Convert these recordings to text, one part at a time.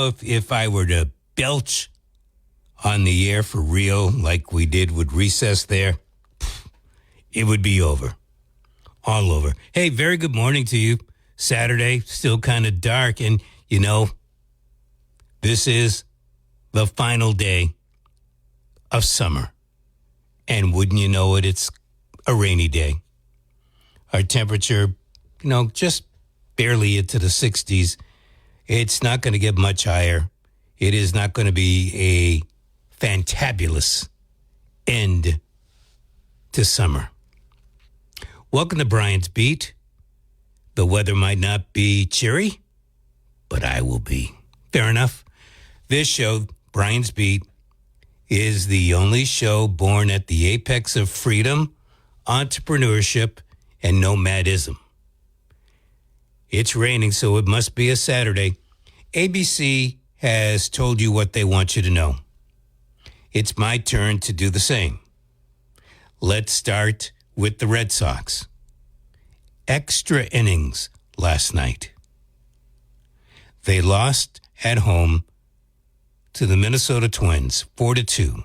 know, if I were to belch on the air for real, like we did with recess there, it would be over. All over. Hey, very good morning to you. Saturday, still kind of dark. And, you know, this is the final day of summer. And wouldn't you know it, it's a rainy day. Our temperature, you know, just barely into the 60s. It's not going to get much higher. It is not going to be a fantabulous end to summer. Welcome to Brian's Beat. The weather might not be cheery, but I will be. Fair enough. This show, Brian's Beat, is the only show born at the apex of freedom, entrepreneurship, and nomadism. It's raining, so it must be a Saturday. ABC has told you what they want you to know. It's my turn to do the same. Let's start with the Red Sox. Extra innings last night. They lost at home to the Minnesota Twins, 4-2.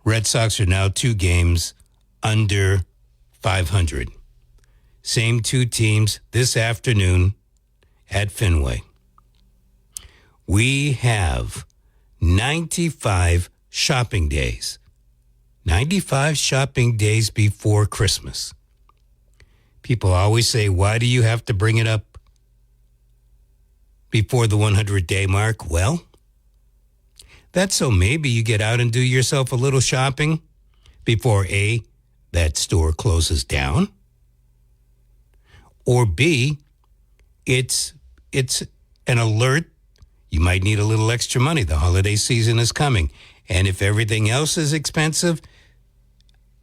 Red Sox are now 2 games under 500. Same 2 teams this afternoon at Fenway. We have 95 shopping days. 95 shopping days before Christmas. People always say, why do you have to bring it up before the 100-day mark? Well, that's so maybe you get out and do yourself a little shopping before A, that store closes down, or B, it's an alert. You might need a little extra money. The holiday season is coming. And if everything else is expensive,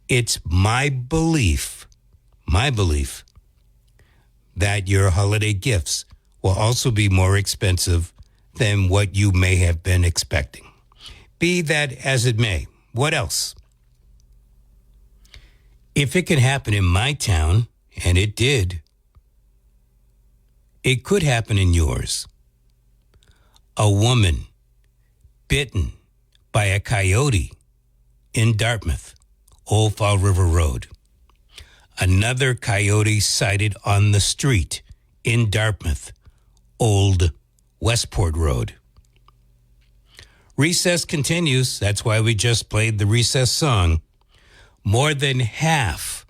it's my belief that your holiday gifts will also be more expensive than what you may have been expecting. Be that as it may. What else? If it can happen in my town, and it did, it could happen in yours. A woman bitten by a coyote in Dartmouth, Old Fall River Road. Another coyote sighted on the street in Dartmouth, Old Westport Road. Recess continues. That's why we just played the recess song. More than half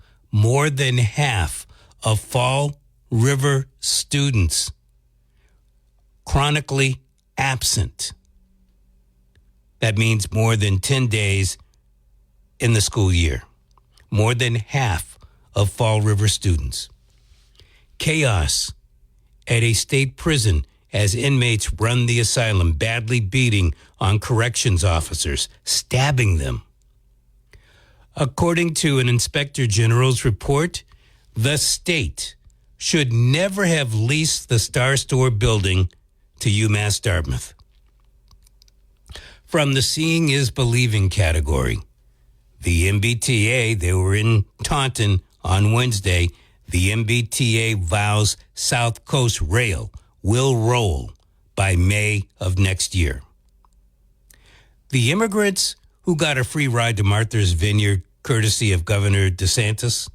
of Fall River students chronically absent. That means more than 10 days in the school year. More than half of Fall River students. Chaos at a state prison as inmates run the asylum, badly beating on corrections officers, stabbing them. According to an inspector general's report, the state should never have leased the Star Store building to UMass Dartmouth. From the seeing is believing category, the MBTA, they were in Taunton on Wednesday. The MBTA vows SouthCoast Rail will roll by May of next year. The immigrants who got a free ride to Martha's Vineyard courtesy of Governor DeSantis,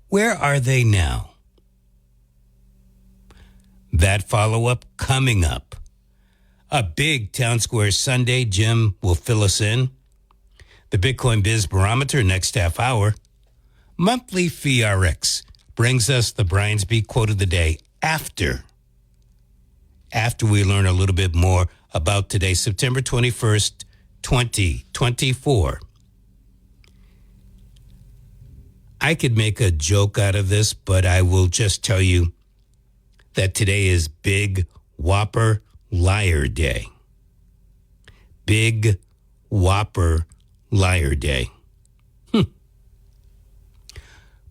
where are they now? That follow-up coming up. A big Town Square Sunday. Jim will fill us in. The Bitcoin Biz Barometer next half hour. Monthly Fee RX brings us the Brian's Beat quote of the day after we learn a little bit more about today, September 21st, 2024. I could make a joke out of this, but I will just tell you that today is Big Whopper Liar Day. Big Whopper Liar Day.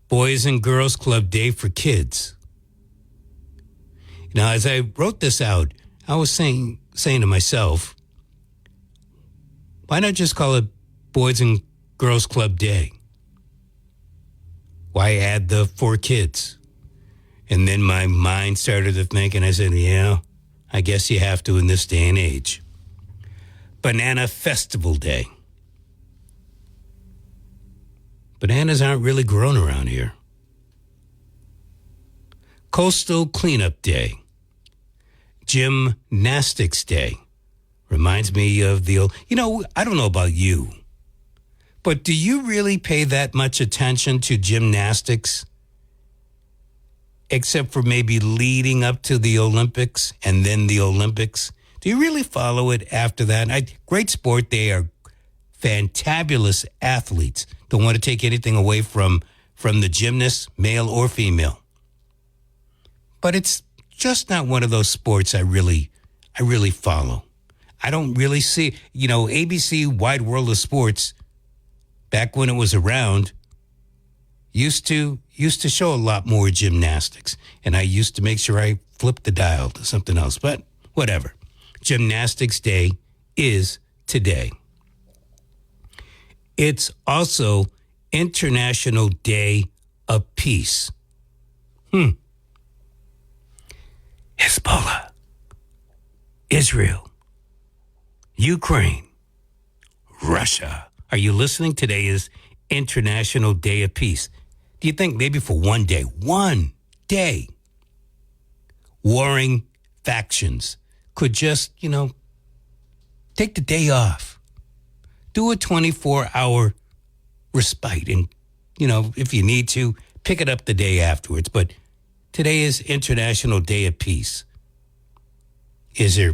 Boys and Girls Club Day for kids. Now, as I wrote this out, I was saying to myself, why not just call it Boys and Girls Club Day? Why add the for kids? And then my mind started to think, and I said, yeah, I guess you have to in this day and age. Banana Festival Day. Bananas aren't really grown around here. Coastal Cleanup Day. Gymnastics Day. Reminds me of the old, I don't know about you, but do you really pay that much attention to gymnastics? Except for maybe leading up to the Olympics and then the Olympics. Do you really follow it after that? Great sport. They are fantabulous athletes. Don't want to take anything away from the gymnasts, male or female. But it's just not one of those sports I really follow. I don't really see, ABC Wide World of Sports, back when it was around, used to show a lot more gymnastics. And I used to make sure I flipped the dial to something else. But whatever. Gymnastics Day is today. It's also International Day of Peace. Hezbollah, Israel, Ukraine, Russia. Are you listening? Today is International Day of Peace. Do you think maybe for one day, warring factions could just, take the day off, do a 24-hour respite, and, if you need to, pick it up the day afterwards. But today is International Day of Peace. Is there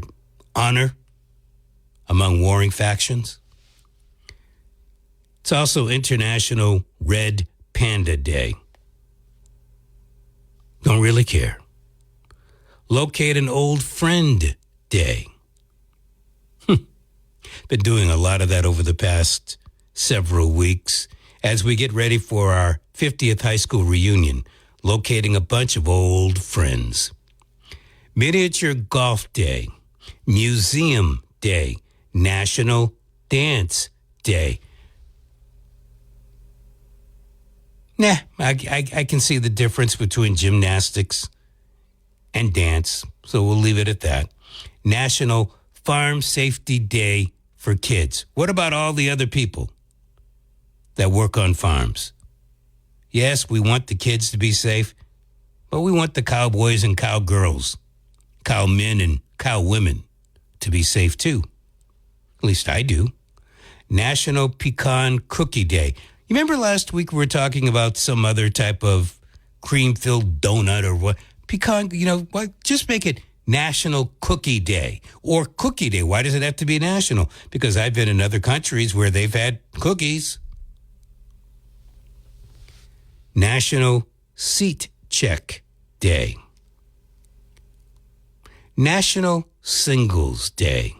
honor among warring factions? It's also International Red Panda Day. Don't really care. Locate an old friend day. Been doing a lot of that over the past several weeks as we get ready for our 50th high school reunion, locating a bunch of old friends. Miniature Golf Day, Museum Day, National Dance Day. I can see the difference between gymnastics and dance, so we'll leave it at that. National Farm Safety Day for kids. What about all the other people that work on farms? Yes, we want the kids to be safe, but we want the cowboys and cowgirls, cowmen and cowwomen to be safe too. At least I do. National Pecan Cookie Day. You remember last week we were talking about some other type of cream-filled donut or what? Pecan, just make it National Cookie Day or Cookie Day. Why does it have to be national? Because I've been in other countries where they've had cookies. National Seat Check Day. National Singles Day.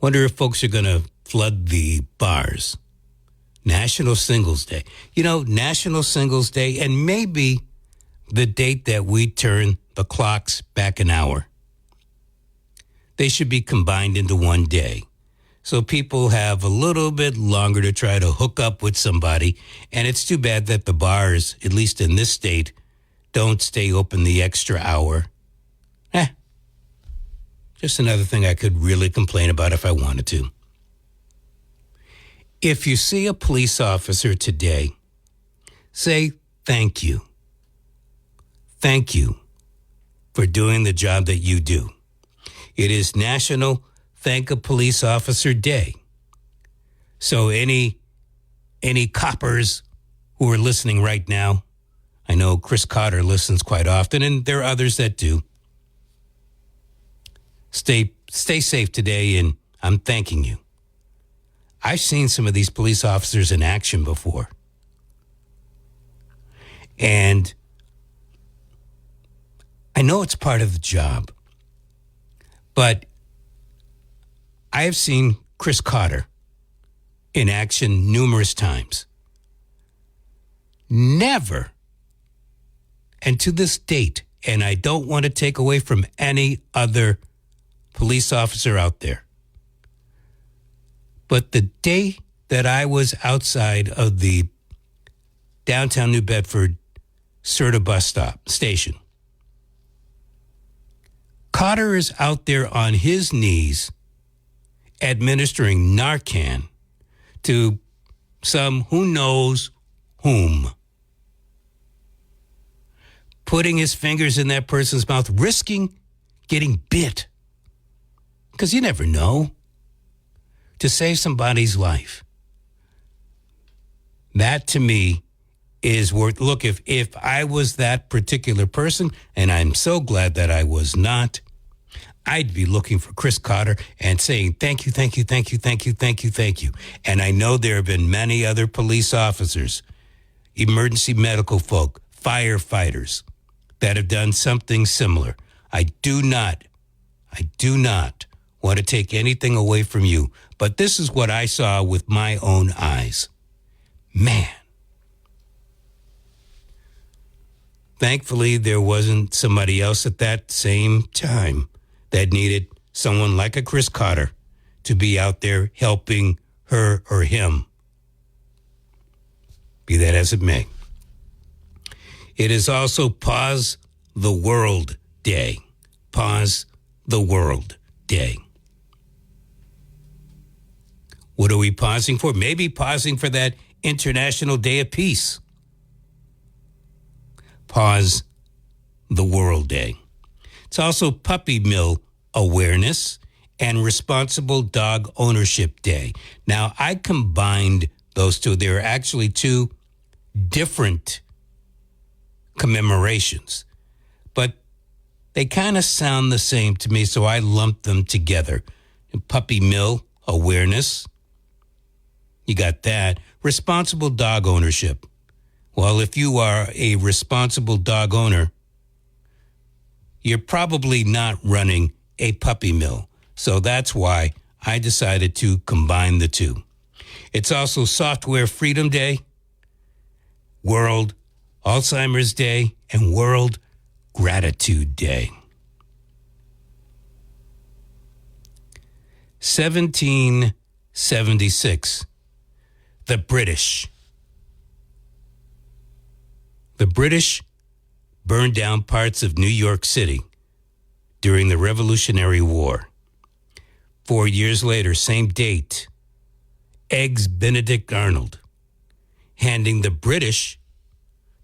Wonder if folks are going to flood the bars. National Singles Day. National Singles Day, and maybe the date that we turn the clocks back an hour. They should be combined into one day. So people have a little bit longer to try to hook up with somebody. And it's too bad that the bars, at least in this state, don't stay open the extra hour. Just another thing I could really complain about if I wanted to. If you see a police officer today, say thank you. Thank you for doing the job that you do. It is National Thank a Police Officer Day. So any coppers who are listening right now, I know Chris Cotter listens quite often, and there are others that do. Stay safe today, and I'm thanking you. I've seen some of these police officers in action before. And I know it's part of the job, but I have seen Chris Cotter in action numerous times. Never, and to this date, and I don't want to take away from any other police officer out there, but the day that I was outside of the downtown New Bedford Serta bus stop station, Cotter is out there on his knees administering Narcan to some who knows whom. Putting his fingers in that person's mouth, risking getting bit. Because you never know. To save somebody's life. That to me is worth, look, if I was that particular person, and I'm so glad that I was not, I'd be looking for Chris Cotter and saying, thank you, thank you, thank you, thank you, thank you, thank you. And I know there have been many other police officers, emergency medical folk, firefighters that have done something similar. I do not want to take anything away from you, but this is what I saw with my own eyes. Man. Thankfully, there wasn't somebody else at that same time that needed someone like a Chris Cotter to be out there helping her or him. Be that as it may. It is also Pause the World Day. Pause the World Day. What are we pausing for? Maybe pausing for that International Day of Peace. Pause the World Day. It's also Puppy Mill Awareness and Responsible Dog Ownership Day. Now, I combined those two. There are actually two different commemorations, but they kind of sound the same to me, so I lumped them together. Puppy Mill Awareness, you got that. Responsible Dog Ownership. Well, if you are a responsible dog owner, you're probably not running a puppy mill. So that's why I decided to combine the two. It's also Software Freedom Day, World Alzheimer's Day, and World Gratitude Day. 1776, the British burned down parts of New York City during the Revolutionary War. 4 years later, same date, eggs Benedict Arnold, handing the British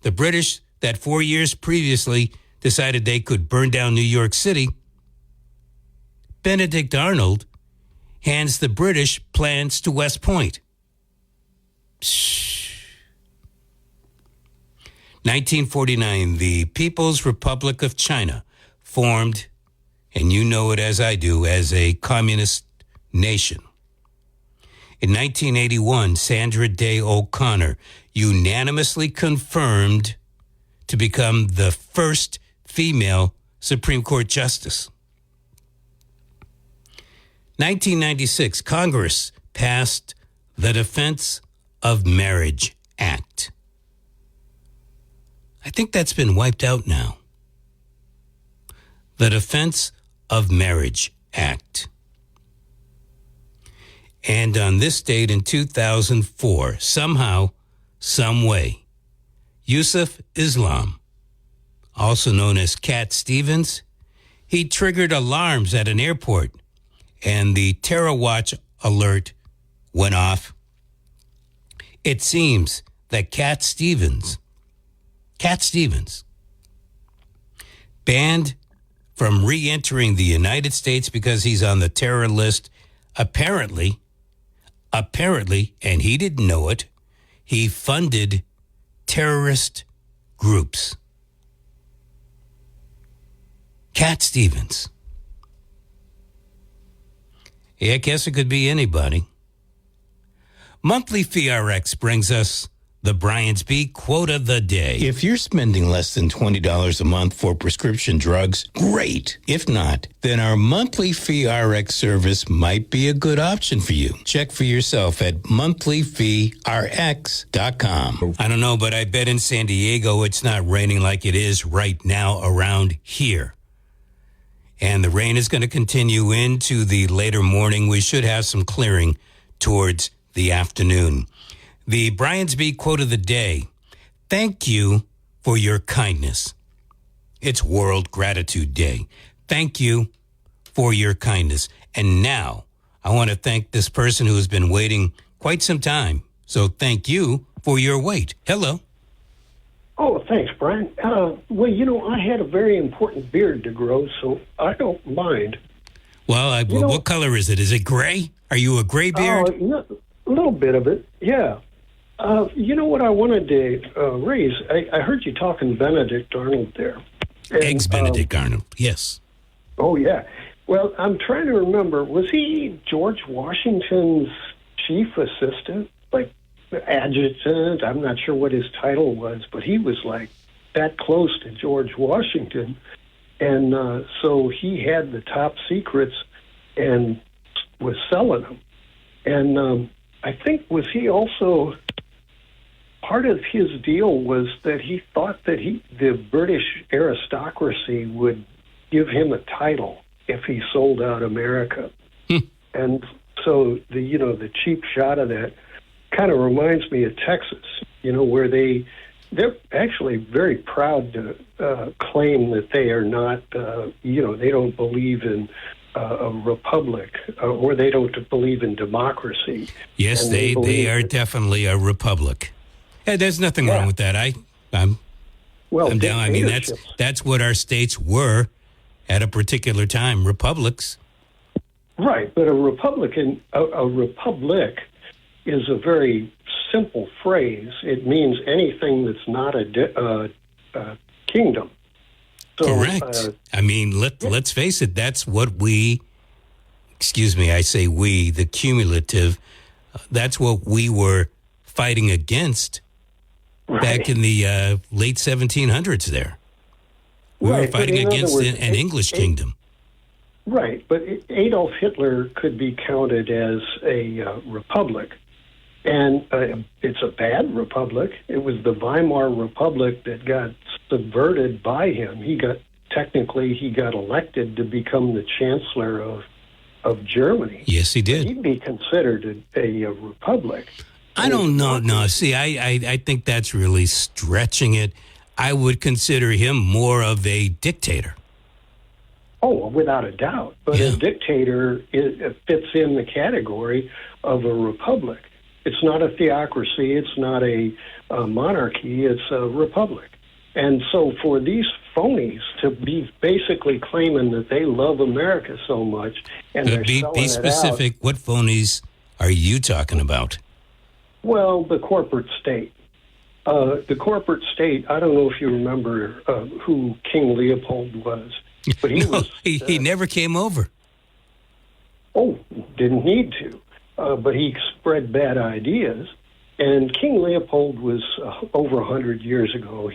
that 4 years previously decided they could burn down New York City, Benedict Arnold hands the British plans to West Point. 1949, the People's Republic of China formed, and you know it as I do, as a communist nation. In 1981, Sandra Day O'Connor unanimously confirmed to become the first female Supreme Court justice. 1996, Congress passed the Defense of Marriage Act. I think that's been wiped out now. The Defense of Marriage Act. And on this date in 2004, somehow, some way, Yusuf Islam, also known as Cat Stevens, he triggered alarms at an airport and the Terror Watch alert went off. It seems that Cat Stevens, banned from re-entering the United States because he's on the terror list, apparently, and he didn't know it, he funded terrorist groups. Cat Stevens. Yeah, I guess it could be anybody. Monthly FeeRx brings us the Bryant's Bee Quote of the Day. If you're spending less than $20 a month for prescription drugs, great. If not, then our monthly FeeRx service might be a good option for you. Check for yourself at monthlyfeerx.com. I don't know, but I bet in San Diego it's not raining like it is right now around here. And the rain is going to continue into the later morning. We should have some clearing towards the afternoon. The Bryant's Bee Quote of the Day. Thank you for your kindness. It's World Gratitude Day. thank you for your kindness. And now I want to thank this person who has been waiting quite some time. So thank you for your wait. Hello. Oh, thanks, Brian. Well, I had a very important beard to grow, so I don't mind. Well, what color is it? Is it gray? Are you a gray beard? A little bit of it, yeah. What I wanted to raise, I heard you talking Benedict Arnold there. And, Eggs Benedict Arnold, yes. Oh, yeah. Well, I'm trying to remember, was he George Washington's chief assistant? Like, adjutant? I'm not sure what his title was, but he was like that close to George Washington. And so he had the top secrets and was selling them. And I think, was he also, part of his deal was that he thought that the British aristocracy would give him a title if he sold out America. And so the cheap shot of that kind of reminds me of Texas, where they're actually very proud to claim that they are not, they don't believe in a republic, or they don't believe in democracy. Yes, they are definitely a republic. Hey, there's nothing wrong with that. I'm down. I mean, that's what our states were at a particular time, republics. Right, but a republic is a very simple phrase. It means anything that's not a kingdom. So, correct. I mean, let's face it. That's what I say we, the cumulative. That's what we were fighting against back in the late 1700s. There, we were fighting against an English kingdom. Right, but Adolf Hitler could be counted as a republic. And it's a bad republic. It was the Weimar Republic that got subverted by him. He got elected to become the chancellor of Germany. Yes, he did. He'd be considered a republic. I don't know. No, see, I think that's really stretching it. I would consider him more of a dictator. Oh, without a doubt. But a dictator fits in the category of a republic. It's not a theocracy. It's not a monarchy. It's a republic. And so for these phonies to be basically claiming that they love America so much and they're selling be specific. It out, what phonies are you talking about? Well, the corporate state. The corporate state, I don't know if you remember who King Leopold was. But he never came over. Oh, didn't need to. But he spread bad ideas. And King Leopold was over 100 years ago.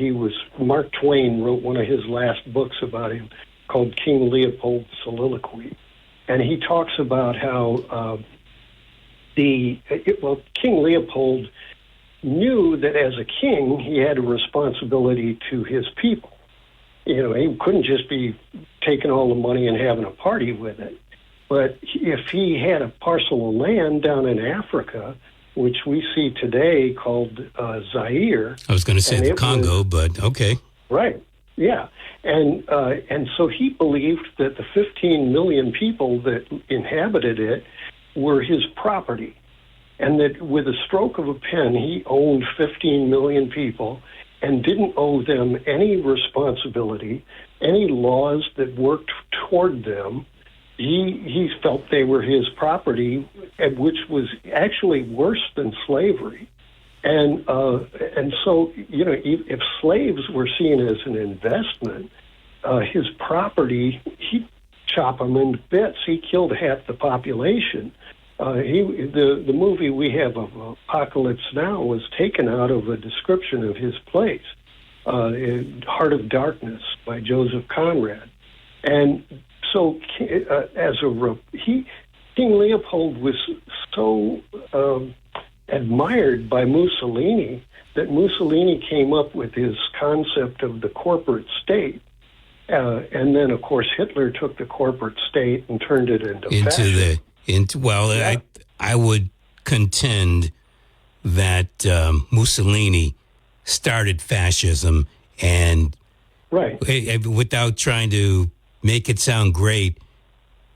Mark Twain wrote one of his last books about him called King Leopold's Soliloquy. And he talks about how King Leopold knew that as a king, he had a responsibility to his people. He couldn't just be taking all the money and having a party with it. But if he had a parcel of land down in Africa, which we see today called Zaire. I was going to say the Congo, but okay. Right, yeah. And so he believed that the 15 million people that inhabited it were his property. And that with a stroke of a pen, he owned 15 million people and didn't owe them any responsibility, any laws that worked toward them. He felt they were his property, which was actually worse than slavery. And so, if slaves were seen as an investment, his property, he'd chop them into bits. He killed half the population. The movie we have of Apocalypse Now was taken out of a description of his place, Heart of Darkness by Joseph Conrad. And so King Leopold was so admired by Mussolini that Mussolini came up with his concept of the corporate state. And then, of course, Hitler took the corporate state and turned it into fascism. I would contend that Mussolini started fascism, and without trying to make it sound great,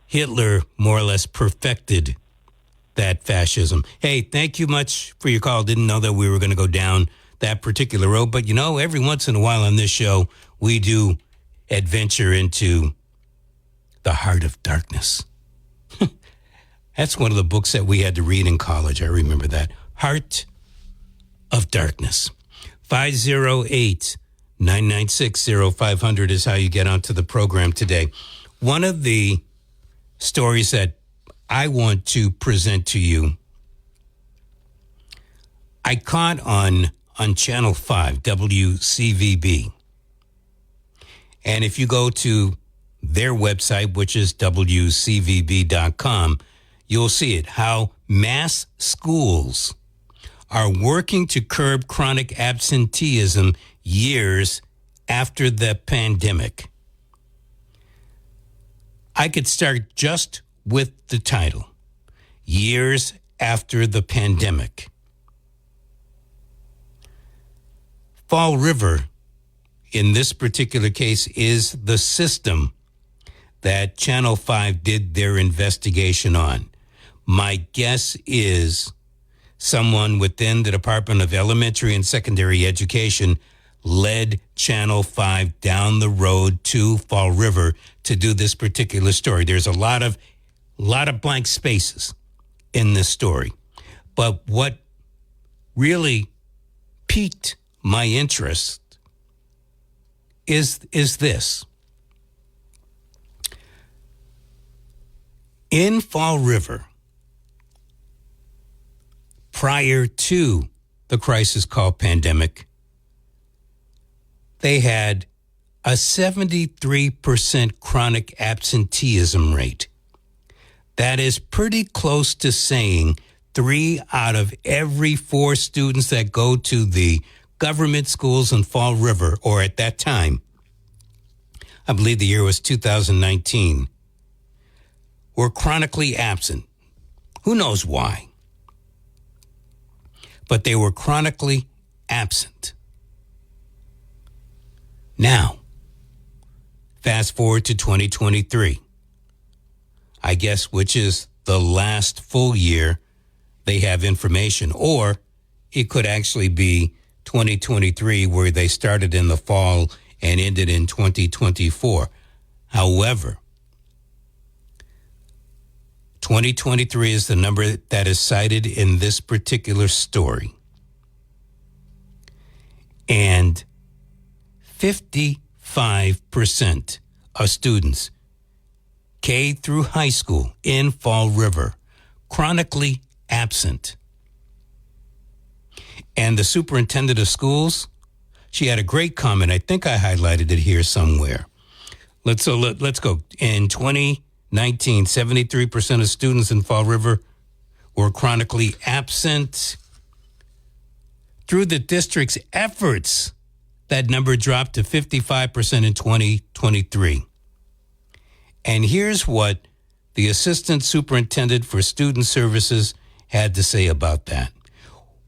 Hitler more or less perfected that fascism. Hey, thank you much for your call. Didn't know that we were going to go down that particular road. But, you know, every once in a while on this show, we do adventure into the heart of darkness. That's one of the books that we had to read in college. I remember that. Heart of Darkness. 508-996-0500 is how you get onto the program today. One of the stories that I want to present to you, I caught on Channel 5, WCVB. And if you go to their website, which is WCVB.com, you'll see it, how mass schools are working to curb chronic absenteeism years after the pandemic. I could start just with the title, Years After the Pandemic. Fall River, in this particular case, is the system that Channel 5 did their investigation on. My guess is someone within the Department of Elementary and Secondary Education led Channel 5 down the road to Fall River to do this particular story. There's a lot of blank spaces in this story. But what really piqued my interest is this. In Fall River, prior to the crisis called pandemic, they had a 73% chronic absenteeism rate. That is pretty close to saying 3 out of every 4 students that go to the government schools in Fall River, or at that time, I believe the year was 2019, were chronically absent. Who knows why? But they were chronically absent. Now, fast forward to 2023, I guess, which is the last full year they have information, or it could actually be 2023 where they started in the fall and ended in 2024. However, 2023 is the number that is cited in this particular story. And 55% of students, K through high school in Fall River, chronically absent. And the superintendent of schools, she had a great comment. I think I highlighted it here somewhere. Let's go. In 2019, 73% of students in Fall River were chronically absent. Through the district's efforts, that number dropped to 55% in 2023. And here's what the assistant superintendent for student services had to say about that.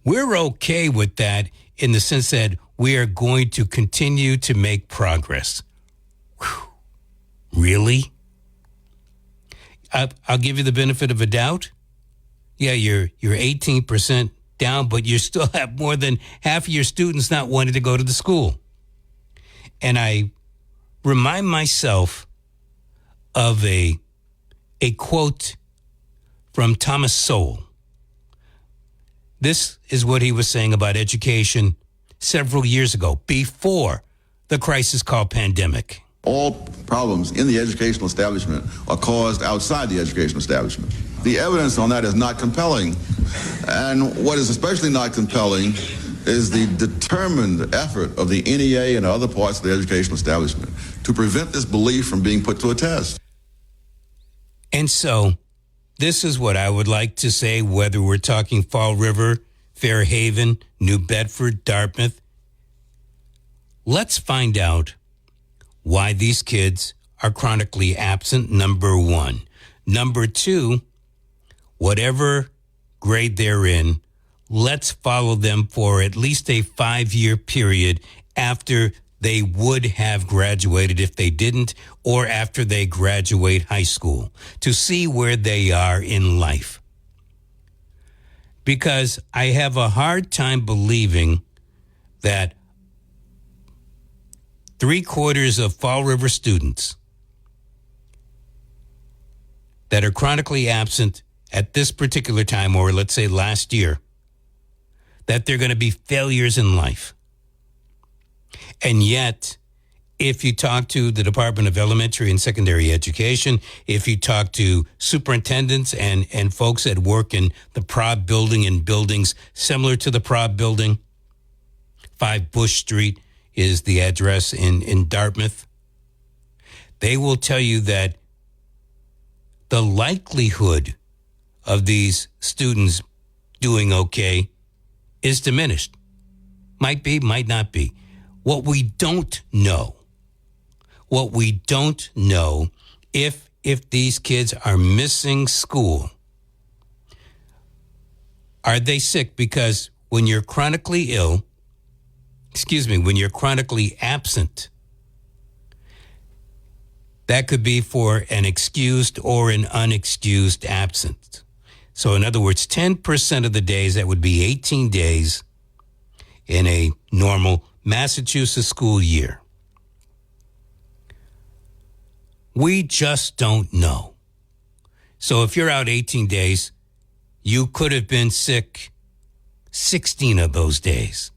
We're okay with that in the sense that we are going to continue to make progress. Whew. Really? I'll give you the benefit of a doubt. Yeah, you're 18% down, but you still have more than half of your students not wanting to go to the school. And I remind myself of a quote from Thomas Sowell. This is what he was saying about education several years ago, before the crisis called pandemic. All problems in the educational establishment are caused outside the educational establishment. The evidence on that is not compelling. And what is especially not compelling is the determined effort of the NEA and other parts of the educational establishment to prevent this belief from being put to a test. And so, this is what I would like to say, whether we're talking Fall River, Fairhaven, New Bedford, Dartmouth. Let's find out why these kids are chronically absent, number one. Number two, whatever grade they're in, let's follow them for at least a 5-year period after they would have graduated if they didn't, or after they graduate high school, to see where they are in life. Because I have a hard time believing that 3/4 of Fall River students that are chronically absent at this particular time, or let's say last year, that they're going to be failures in life. And yet, if you talk to the Department of Elementary and Secondary Education, if you talk to superintendents and folks that work in the Prob building and buildings similar to the Prob building, 5 Bush Street is the address in Dartmouth, they will tell you that the likelihood of these students doing okay is diminished. Might be, might not be. What we don't know, if these kids are missing school, are they sick? Because when you're chronically absent, that could be for an excused or an unexcused absence. So in other words, 10% of the days, that would be 18 days in a normal Massachusetts school year. We just don't know. So if you're out 18 days, you could have been sick 16 of those days.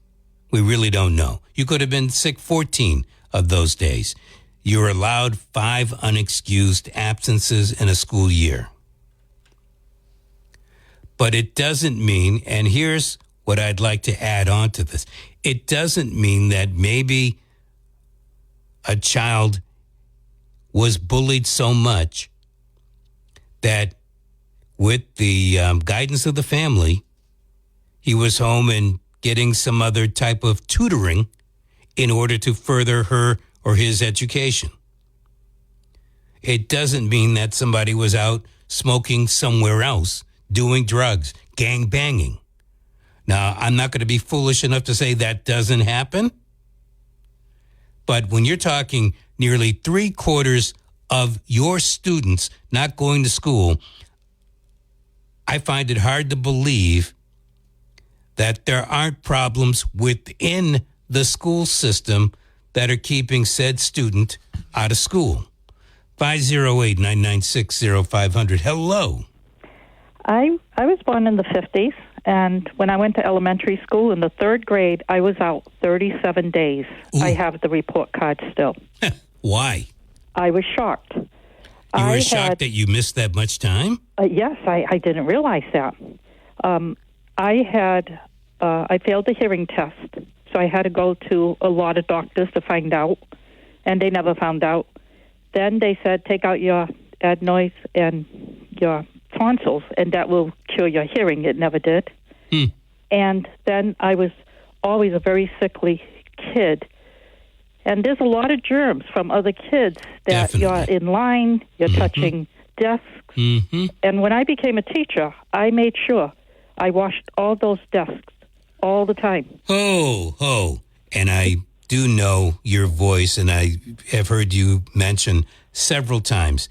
We really don't know. You could have been sick 14 of those days. You're allowed 5 unexcused absences in a school year. But it doesn't mean, and here's what I'd like to add on to this, it doesn't mean that maybe a child was bullied so much that with the guidance of the family, he was home and getting some other type of tutoring in order to further her or his education. It doesn't mean that somebody was out smoking somewhere else, doing drugs, gang banging. Now, I'm not going to be foolish enough to say that doesn't happen. But when you're talking nearly 3/4 of your students not going to school, I find it hard to believe that there aren't problems within the school system that are keeping said student out of school. 508-996-0500. Hello. I was born in the 50s, and when I went to elementary school in the 3rd grade, I was out 37 days. Ooh. I have the report card still. Why? I was shocked. You were shocked that you missed that much time? Yes, I didn't realize that. I failed the hearing test, so I had to go to a lot of doctors to find out, and they never found out. Then they said, take out your adenoids and your tonsils, and that will cure your hearing. It never did. And then I was always a very sickly kid. And there's a lot of germs from other kids that Definitely. you're in line, you're touching desks. And when I became a teacher, I made sure I washed all those desks all the time. And I do know your voice, and I have heard you mention several times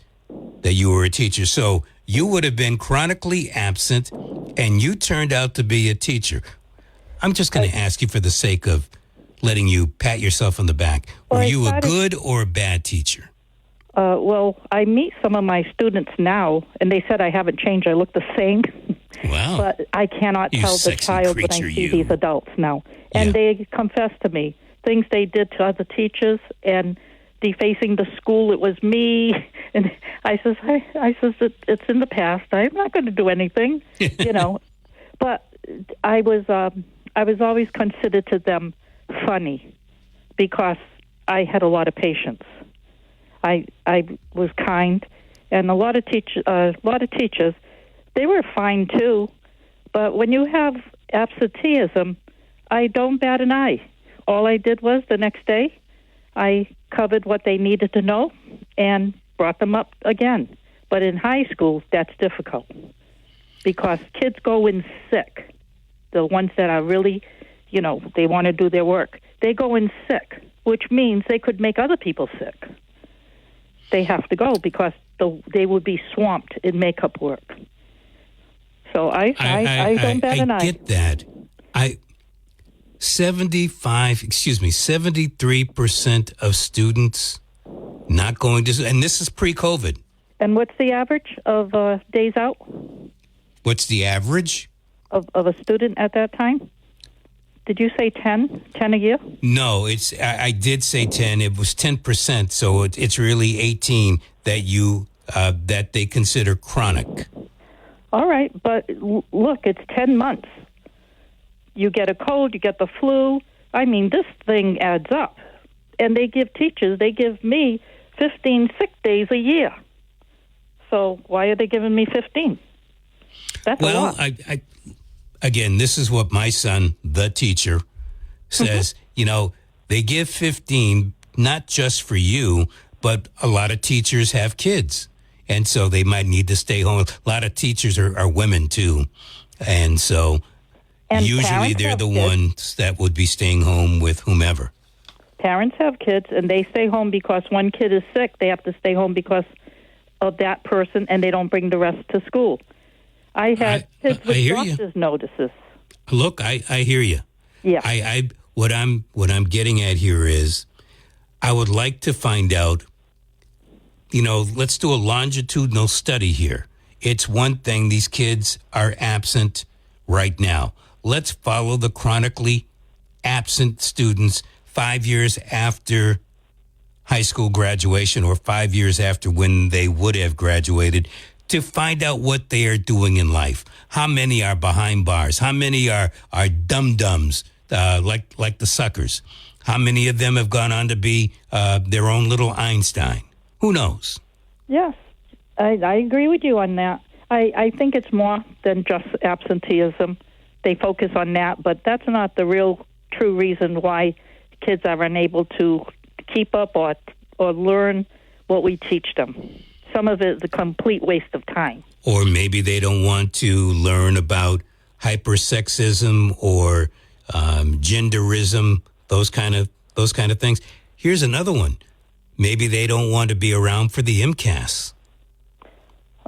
that you were a teacher. So you would have been chronically absent, and you turned out to be a teacher. I'm just going to ask you for the sake of letting you pat yourself on the back. Were you a good or a bad teacher? Well, I meet some of my students now, and they said I haven't changed. I look the same. Wow. But I cannot You tell the sexy child when I creature, see you. these adults now. And they confess to me things they did to other teachers and defacing the school. It was me. And I says, it's in the past. I'm not going to do anything, you know. But I was always considered to them funny because I had a lot of patience. I was kind, and a lot of teachers, they were fine too. But when you have absenteeism, I don't bat an eye. All I did was the next day, I covered what they needed to know and brought them up again. But in high school, that's difficult because kids go in sick. The ones that are really, they want to do their work, they go in sick. which means they could make other people sick. They have to go because they would be swamped in makeup work. So I don't bat an eye. I get that. 73% of students not going to, and this is pre-COVID. And what's the average of days out? What's the average? Of a student at that time? Did you say 10? 10 a year? No, I did say 10. It was 10%, so it's really 18 that they consider chronic. All right, but look, it's 10 months. You get a cold, you get the flu. I mean, this thing adds up. And they give me 15 sick days a year. So why are they giving me 15? That's a lot. Again, this is what my son, the teacher, says. They give 15 not just for you, but a lot of teachers have kids. And so they might need to stay home. A lot of teachers are women, too. And so usually they're the ones that would be staying home with whomever. Parents have kids, and they stay home because one kid is sick. They have to stay home because of that person, and they don't bring the rest to school. I had kids with doctor's notices. Look, I hear you. Yeah. What I'm getting at here is I would like to find out, let's do a longitudinal study here. It's one thing, these kids are absent right now. Let's follow the chronically absent students 5 years after high school graduation or 5 years after when they would have graduated to find out what they are doing in life. How many are behind bars? How many are dum-dums like the suckers? How many of them have gone on to be their own little Einstein? Who knows? Yes, I agree with you on that. I think it's more than just absenteeism. They focus on that, but that's not the real true reason why kids are unable to keep up or learn what we teach them. Some of it is a complete waste of time. Or maybe they don't want to learn about hypersexism or genderism, those kind of things. Here's another one. Maybe they don't want to be around for the MCAS.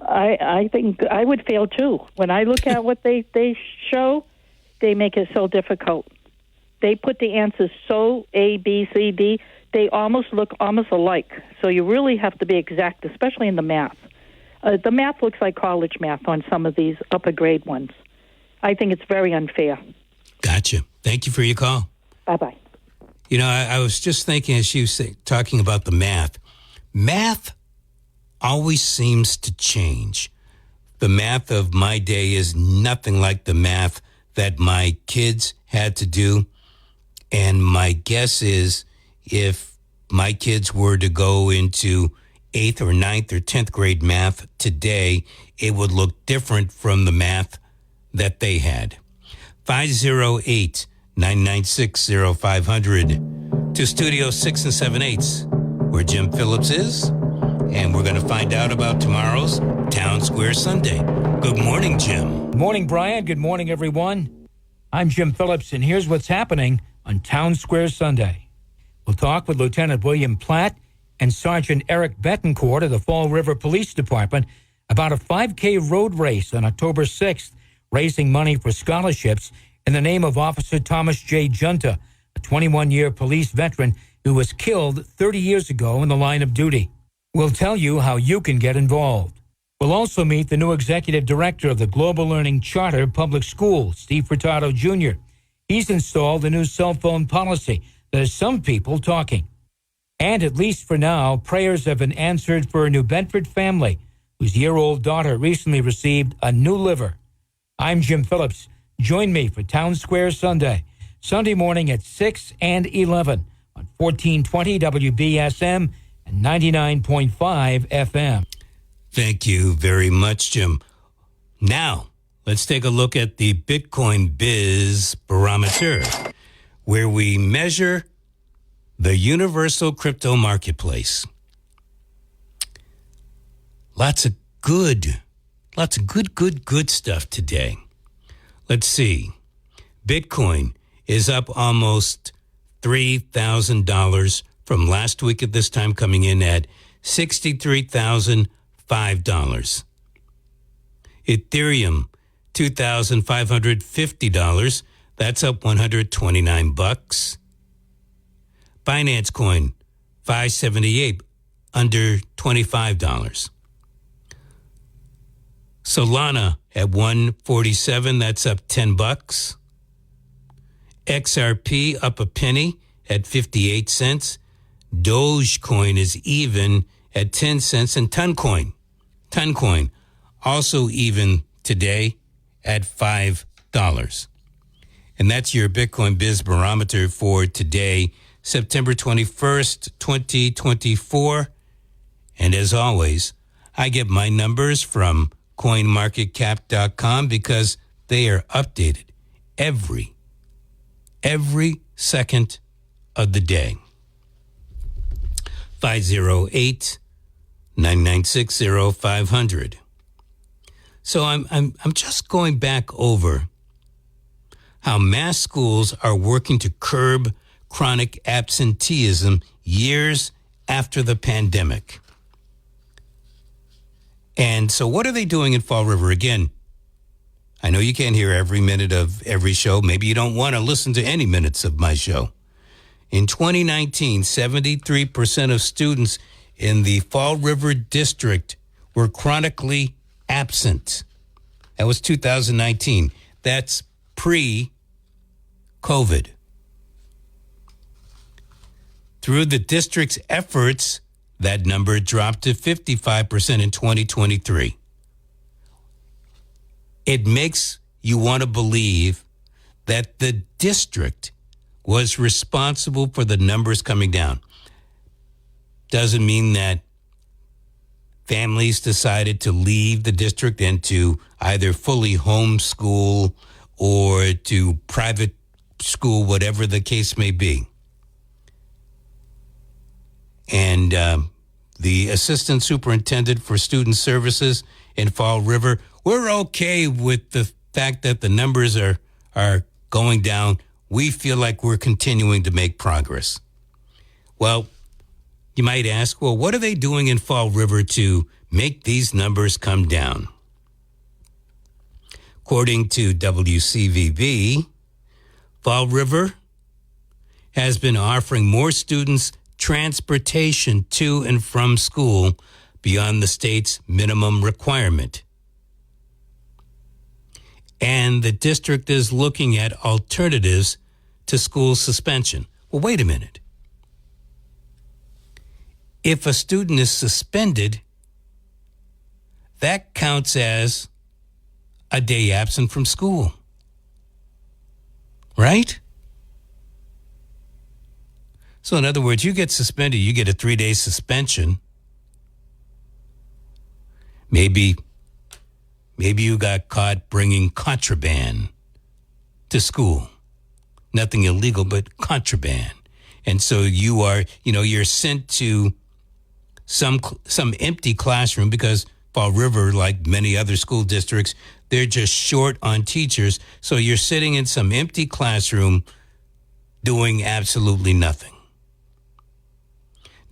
I think I would fail too. When I look at what they show, they make it so difficult. They put the answers so A, B, C, D. They look almost alike. So you really have to be exact, especially in the math. The math looks like college math on some of these upper grade ones. I think it's very unfair. Gotcha. Thank you for your call. Bye-bye. I was just thinking as you were talking about the math. Math always seems to change. The math of my day is nothing like the math that my kids had to do. And my guess is if my kids were to go into 8th or 9th or 10th grade math today, it would look different from the math that they had. 508-996-0500 to Studio 6 and 7/8, where Jim Phillips is. And we're going to find out about tomorrow's Town Square Sunday. Good morning, Jim. Good morning, Brian. Good morning, everyone. I'm Jim Phillips, and here's what's happening on Town Square Sunday. We'll talk with Lieutenant William Platt and Sergeant Eric Betancourt of the Fall River Police Department about a 5K road race on October 6th, raising money for scholarships in the name of Officer Thomas J. Junta, a 21-year police veteran who was killed 30 years ago in the line of duty. We'll tell you how you can get involved. We'll also meet the new executive director of the Global Learning Charter Public School, Steve Furtado Jr. He's installed a new cell phone policy that has some people talking. And at least for now, prayers have been answered for a New Bedford family whose year-old daughter recently received a new liver. I'm Jim Phillips. Join me for Town Square Sunday, Sunday morning at 6 and 11 on 1420 WBSM and 99.5 FM. Thank you very much, Jim. Now, let's take a look at the Bitcoin Biz Barometer, where we measure the universal crypto marketplace. Lots of good stuff today. Let's see. Bitcoin is up almost $3,000 from last week at this time, coming in at $63,005. Ethereum, $2,550. That's up $129. Binance Coin, $578, under $25. Solana at $147, that's up $10. XRP up a penny at 58 cents. Dogecoin is even at 10 cents. And Toncoin also even today at $5. And that's your Bitcoin Biz Barometer for today, September 21st, 2024. And as always, I get my numbers from CoinMarketCap.com because they are updated every second of the day. 508-996-0500. So I'm just going back over how mass schools are working to curb chronic absenteeism years after the pandemic. And so what are they doing in Fall River? Again, I know you can't hear every minute of every show. Maybe you don't want to listen to any minutes of my show. In 2019, 73% of students in the Fall River District were chronically absent. That was 2019. That's pre-COVID. Through the district's efforts, that number dropped to 55% in 2023. It makes you want to believe that the district was responsible for the numbers coming down. Doesn't mean that families decided to leave the district and to either fully homeschool or to private school, whatever the case may be. And the assistant superintendent for student services in Fall River, we're okay with the fact that the numbers are going down. We feel like we're continuing to make progress. Well, you might ask, well, what are they doing in Fall River to make these numbers come down? According to WCVB, Fall River has been offering more students transportation to and from school beyond the state's minimum requirement. And the district is looking at alternatives to school suspension. Well, wait a minute. If a student is suspended, that counts as a day absent from school, right? So in other words, you get suspended, you get a 3-day suspension. Maybe you got caught bringing contraband to school. Nothing illegal, but contraband. And so you're sent to some empty classroom because Fall River, like many other school districts, they're just short on teachers. So you're sitting in some empty classroom doing absolutely nothing.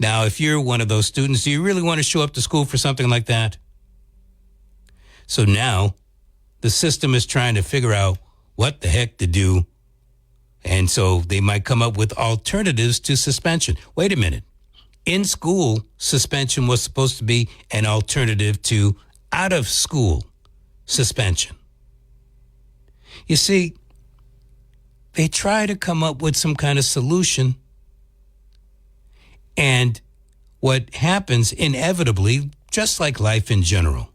Now, if you're one of those students, do you really want to show up to school for something like that? So now the system is trying to figure out what the heck to do. And so they might come up with alternatives to suspension. Wait a minute. In school, suspension was supposed to be an alternative to out of school suspension. You see, they try to come up with some kind of solution. And what happens inevitably, just like life in general,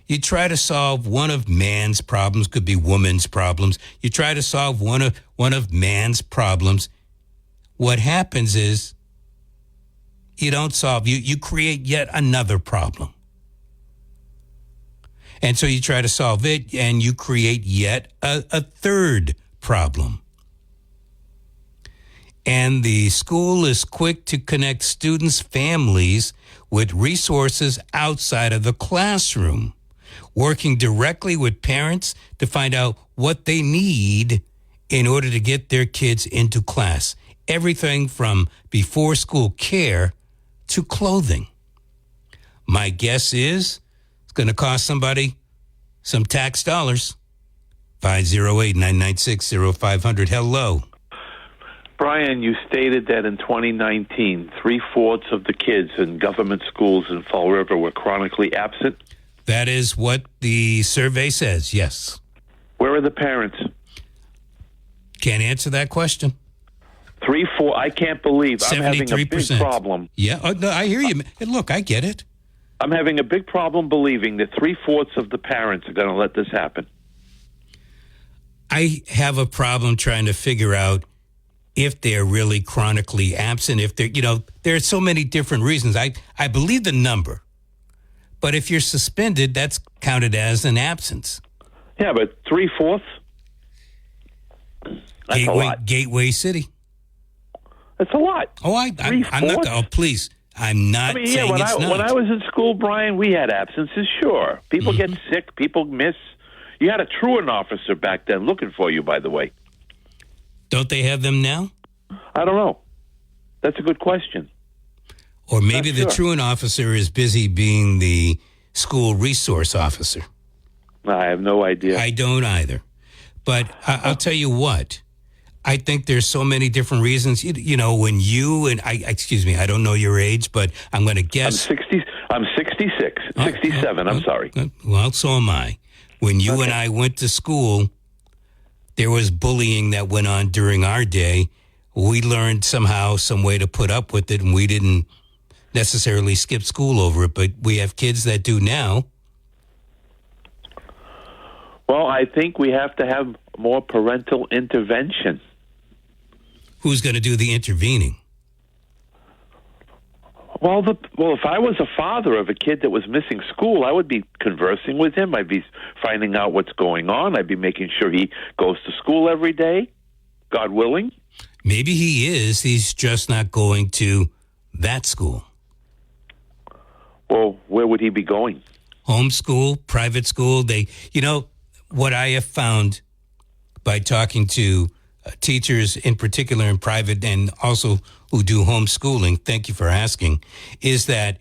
you try to solve one of man's problems, could be woman's problems. You try to solve one of man's problems. What happens is you don't solve, you create yet another problem. And so you try to solve it and you create yet a third problem. And the school is quick to connect students' families with resources outside of the classroom, working directly with parents to find out what they need in order to get their kids into class. Everything from before school care to clothing. My guess is it's going to cost somebody some tax dollars. 508-996-0500. Hello. Brian, you stated that in 2019, 3/4 of the kids in government schools in Fall River were chronically absent. That is what the survey says, yes. Where are the parents? Can't answer that question. 3/4. I can't believe I'm having a big 73%. problem. Yeah, no, I hear you. And look, I get it. I'm having a big problem believing that 3/4 of the parents are going to let this happen. I have a problem trying to figure out if they're really chronically absent, if they're, there are so many different reasons. I believe the number, but if you're suspended, that's counted as an absence. Yeah, but 3/4? That's a lot. Gateway City. That's a lot. Oh, I'm not, please. I'm not saying it's not. When I was in school, Brian, we had absences, sure. People get sick, people miss. You had a truant officer back then looking for you, by the way. Don't they have them now? I don't know. That's a good question. Or maybe the truant officer is busy being the school resource officer. I have no idea. I don't either. But I'll tell you what. I think there's so many different reasons. When you and I don't know your age, but I'm going to guess. I'm 66, 67. I'm sorry. Well, so am I. When you and I went to school, there was bullying that went on during our day. We learned somehow some way to put up with it, and we didn't necessarily skip school over it, but we have kids that do now. Well, I think we have to have more parental intervention. Who's going to do the intervening? Well, if I was a father of a kid that was missing school, I would be conversing with him. I'd be finding out what's going on. I'd be making sure he goes to school every day, God willing. Maybe he is. He's just not going to that school. Well, where would he be going? Homeschool, private school. What I have found by talking to teachers in particular in private and also who do homeschooling, thank you for asking, is that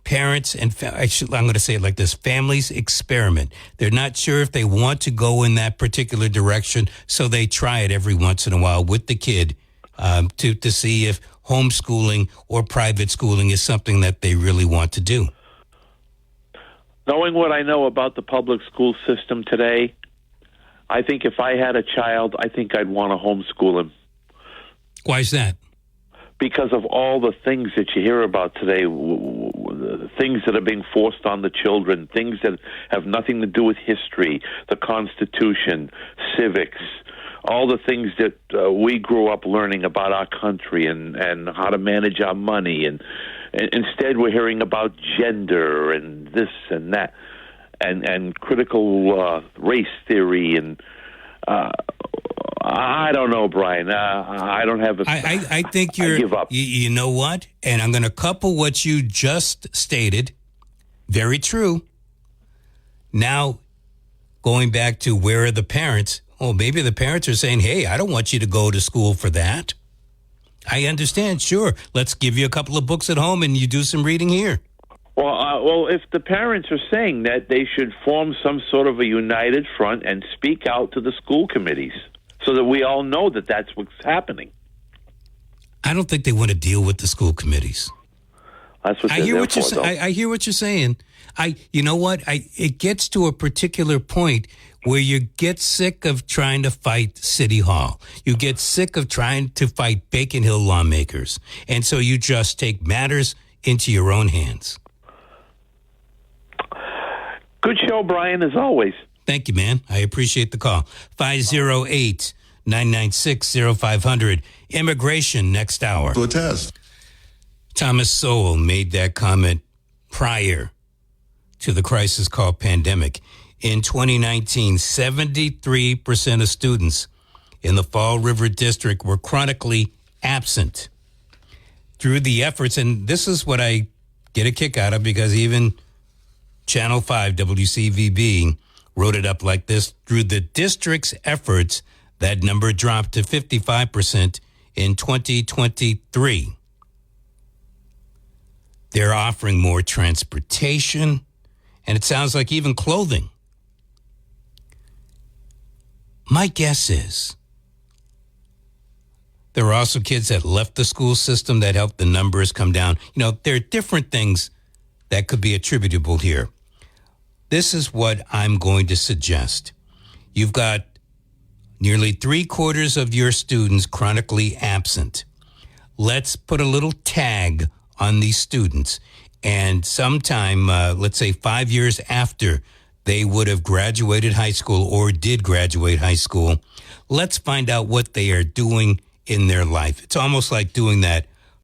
parents and I'm going to say it like this, families experiment. They're not sure if they want to go in that particular direction, so they try it every once in a while with the kid to see if homeschooling or private schooling is something that they really want to do. Knowing what I know about the public school system today, I think if I had a child, I think I'd want to homeschool him. Why is that? Because of all the things that you hear about today, things that are being forced on the children, things that have nothing to do with history, the Constitution, civics, all the things that we grew up learning about our country and how to manage our money. And instead we're hearing about gender and this and that and critical race theory. And I don't know, Brian. I don't have a... I think I give up. You know what? And I'm going to couple what you just stated. Very true. Now, going back to where are the parents? Well, maybe the parents are saying, hey, I don't want you to go to school for that. I understand. Sure. Let's give you a couple of books at home and you do some reading here. Well, if the parents are saying that, they should form some sort of a united front and speak out to the school committees so that we all know that that's what's happening. I don't think they want to deal with the school committees. That's what I hear. I hear what you're saying. You know what? It gets to a particular point where you get sick of trying to fight City Hall. You get sick of trying to fight Bacon Hill lawmakers. And so you just take matters into your own hands. Good show, Brian, as always. Thank you, man. I appreciate the call. 508-996-0500. Immigration next hour. To a test. Thomas Sowell made that comment prior to the crisis called pandemic. In 2019, 73% of students in the Fall River District were chronically absent. Through the efforts, and this is what I get a kick out of because even Channel 5 WCVB wrote it up like this. Through the district's efforts, That number dropped to 55% in 2023. They're offering more transportation, and it sounds like even clothing. My guess is there are also kids that left the school system that helped the numbers come down. There are different things that could be attributable here. This is what I'm going to suggest. You've got nearly 3/4 of your students chronically absent. Let's put a little tag on these students. And sometime, let's say 5 years after they would have graduated high school or did graduate high school, let's find out what they are doing in their life. It's almost like doing that